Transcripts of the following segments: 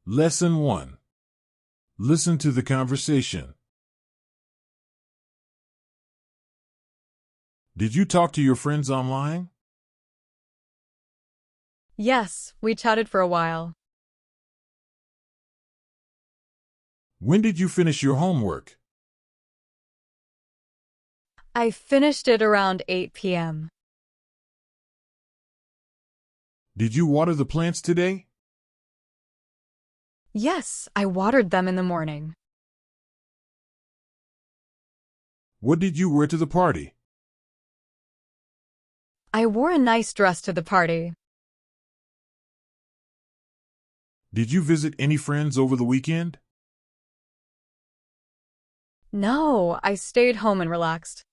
Lesson 1. Listen to the conversation. Did you talk to your friends online? Yes, we chatted for a while. When did you finish your homework? I finished it around 8 p.m. Did you water the plants today? Yes, I watered them in the morning. What did you wear to the party? I wore a nice dress to the party. Did you visit any friends over the weekend? No, I stayed home and relaxed.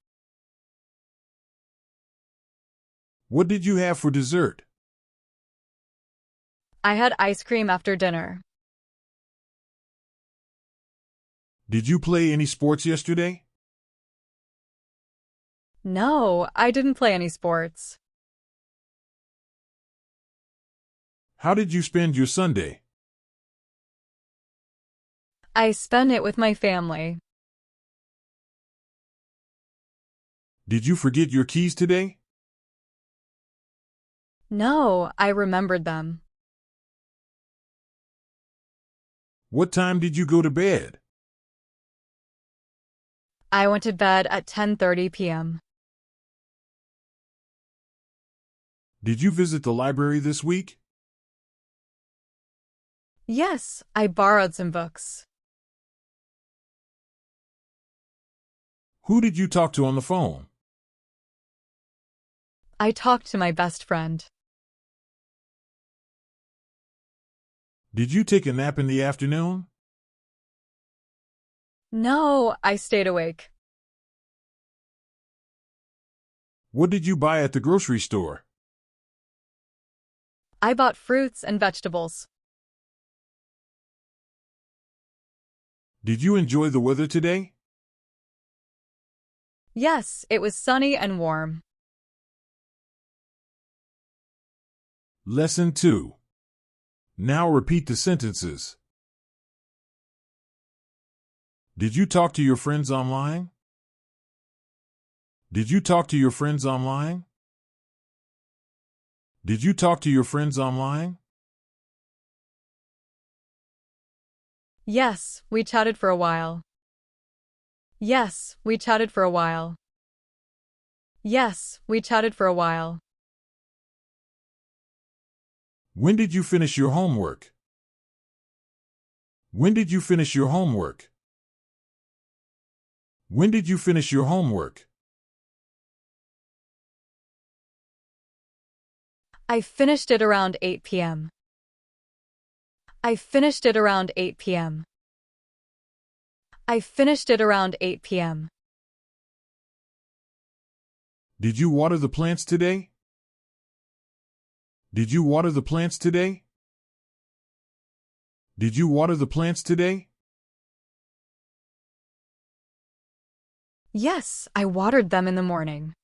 What did you have for dessert? I had ice cream after dinner. Did you play any sports yesterday? No, I didn't play any sports. How did you spend your Sunday? I spent it with my family. Did you forget your keys today? No, I remembered them. What time did you go to bed? I went to bed at 10:30 p.m. Did you visit the library this week? Yes, I borrowed some books. Who did you talk to on the phone? I talked to my best friend. Did you take a nap in the afternoon? No, I stayed awake. What did you buy at the grocery store? I bought fruits and vegetables. Did you enjoy the weather today? Yes, it was sunny and warm. Lesson 2. Now repeat the sentences. Did you talk to your friends online? Did you talk to your friends online? Did you talk to your friends online? Yes, we chatted for a while. Yes, we chatted for a while. Yes, we chatted for a while. When did you finish your homework? When did you finish your homework? When did you finish your homework? I finished it around 8 p.m. I finished it around 8 p.m. I finished it around 8 p.m. Did you water the plants today? Did you water the plants today? Did you water the plants today? Yes, I watered them in the morning.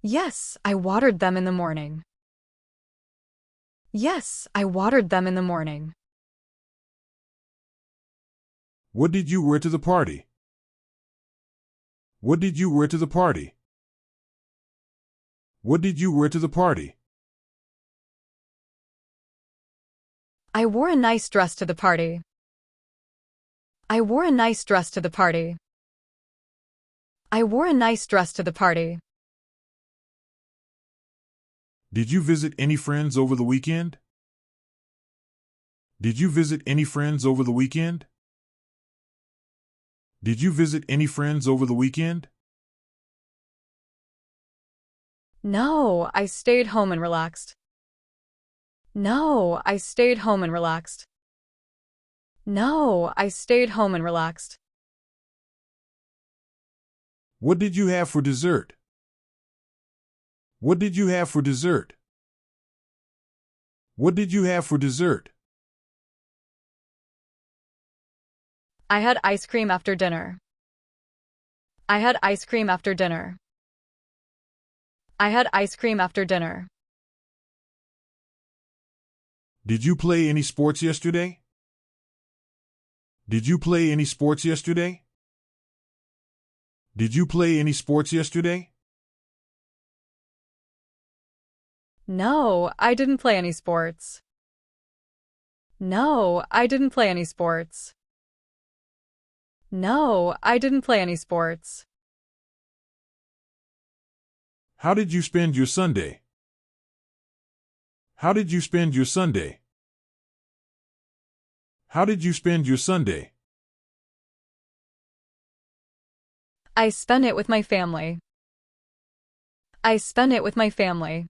Yes, I watered them in the morning. Yes, I watered them in the morning. What did you wear to the party? What did you wear to the party? What did you wear to the party? I wore a nice dress to the party. I wore a nice dress to the party. I wore a nice dress to the party. Did you visit any friends over the weekend? Did you visit any friends over the weekend? Did you visit any friends over the weekend? No, I stayed home and relaxed. No, I stayed home and relaxed. No, I stayed home and relaxed. What did you have for dessert? What did you have for dessert? What did you have for dessert? I had ice cream after dinner. I had ice cream after dinner. I had ice cream after dinner. Did you play any sports yesterday? Did you play any sports yesterday? Did you play any sports yesterday? No, I didn't play any sports. No, I didn't play any sports. No, I didn't play any sports. How did you spend your Sunday? How did you spend your Sunday? How did you spend your Sunday? I spent it with my family. I spent it with my family.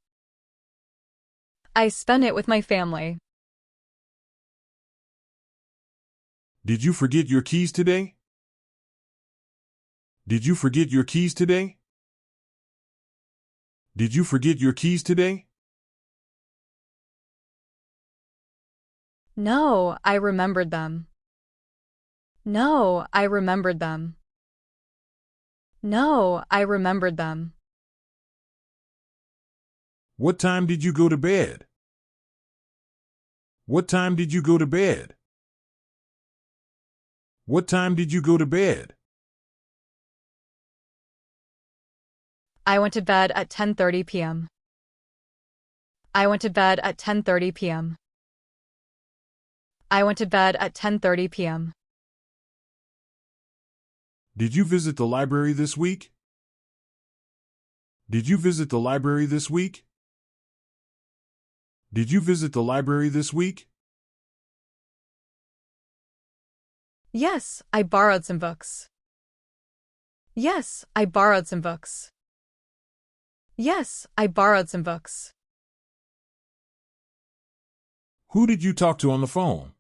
I spent it with my family. Did you forget your keys today? Did you forget your keys today? Did you forget your keys today? No, I remembered them. No, I remembered them. No, I remembered them. What time did you go to bed? What time did you go to bed? What time did you go to bed? I went to bed at 10:30 p.m. I went to bed at 10:30 p.m. I went to bed at 10:30 p.m. Did you visit the library this week? Did you visit the library this week? Did you visit the library this week? Yes, I borrowed some books. Yes, I borrowed some books. Yes, I borrowed some books. Who did you talk to on the phone?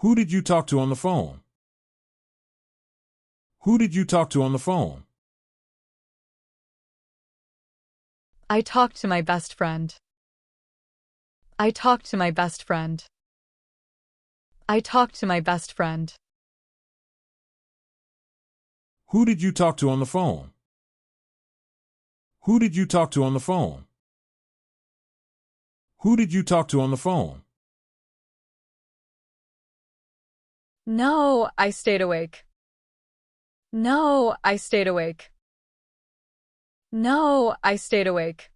Who did you talk to on the phone? Who did you talk to on the phone? I talked to my best friend. I talked to my best friend. I talked to my best friend. Who did you talk to on the phone? Who did you talk to on the phone? Who did you talk to on the phone? No, I stayed awake. No, I stayed awake. No, I stayed awake.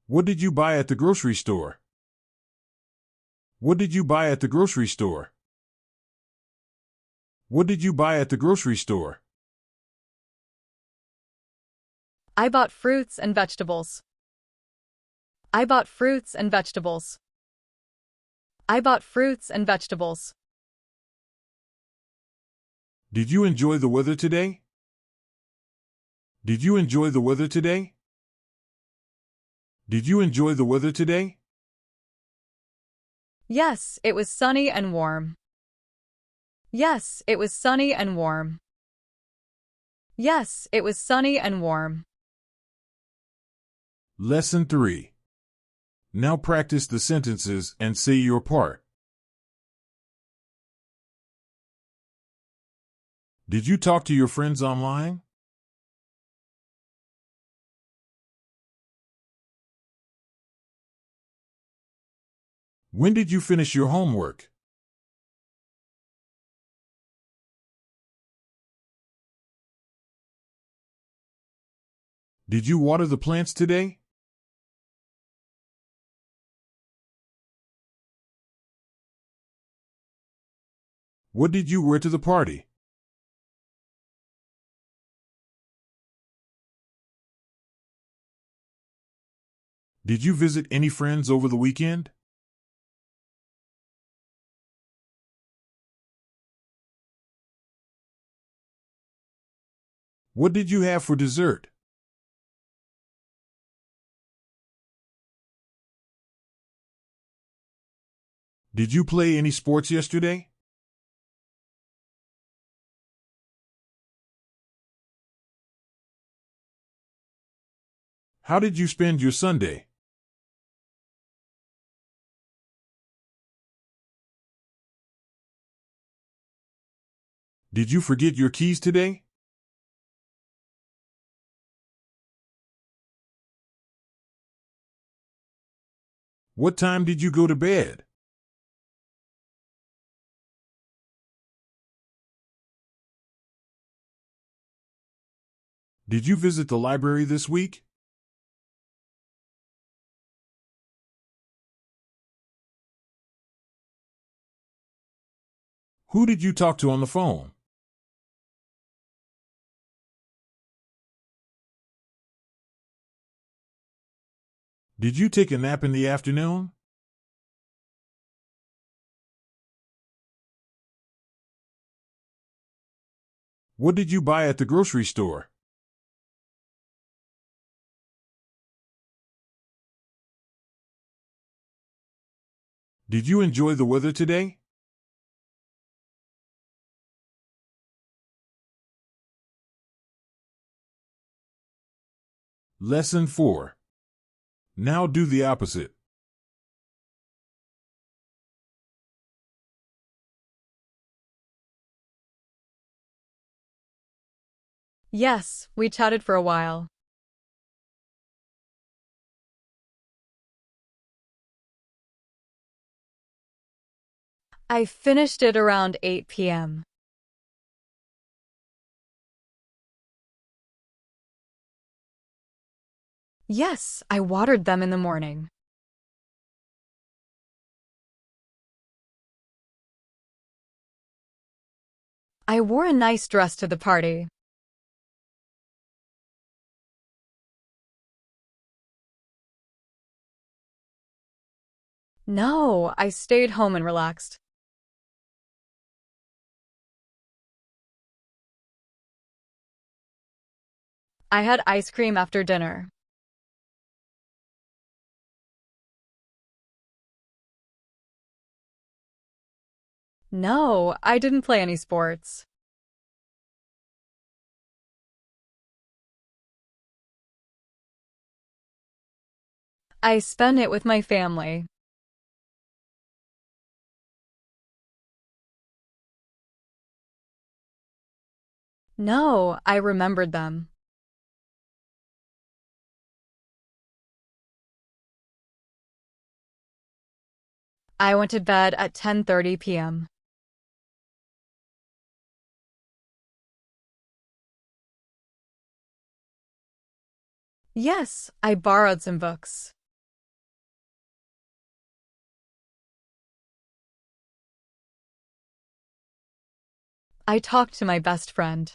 What did you buy at the grocery store? What did you buy at the grocery store? What did you buy at the grocery store? I bought fruits and vegetables. I bought fruits and vegetables. I bought fruits and vegetables. Did you enjoy the weather today? Did you enjoy the weather today? Did you enjoy the weather today? Yes, it was sunny and warm. Yes, it was sunny and warm. Yes, it was sunny and warm. Lesson 3. Now practice the sentences and say your part. Did you talk to your friends online? When did you finish your homework? Did you water the plants today? What did you wear to the party? Did you visit any friends over the weekend? What did you have for dessert? Did you play any sports yesterday? How did you spend your Sunday? Did you forget your keys today? What time did you go to bed? Did you visit the library this week? Who did you talk to on the phone? Did you take a nap in the afternoon? What did you buy at the grocery store? Did you enjoy the weather today? Lesson 4. Now do the opposite. Yes, we chatted for a while. I finished it around 8 p.m. Yes, I watered them in the morning. I wore a nice dress to the party. No, I stayed home and relaxed. I had ice cream after dinner. No, I didn't play any sports. I spent it with my family. No, I remembered them. I went to bed at 10:30 p.m. Yes, I borrowed some books. I talked to my best friend.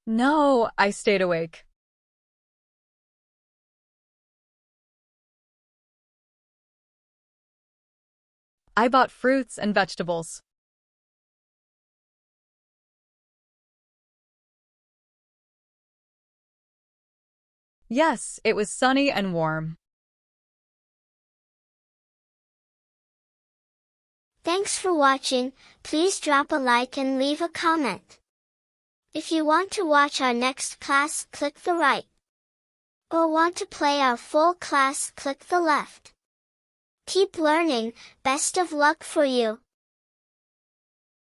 No, I stayed awake. I bought fruits and vegetables. Yes, it was sunny and warm. Thanks for watching. Please drop a like and leave a comment. If you want to watch our next class, click the right. Or want to play our full class, click the left. Keep learning. Best of luck for you.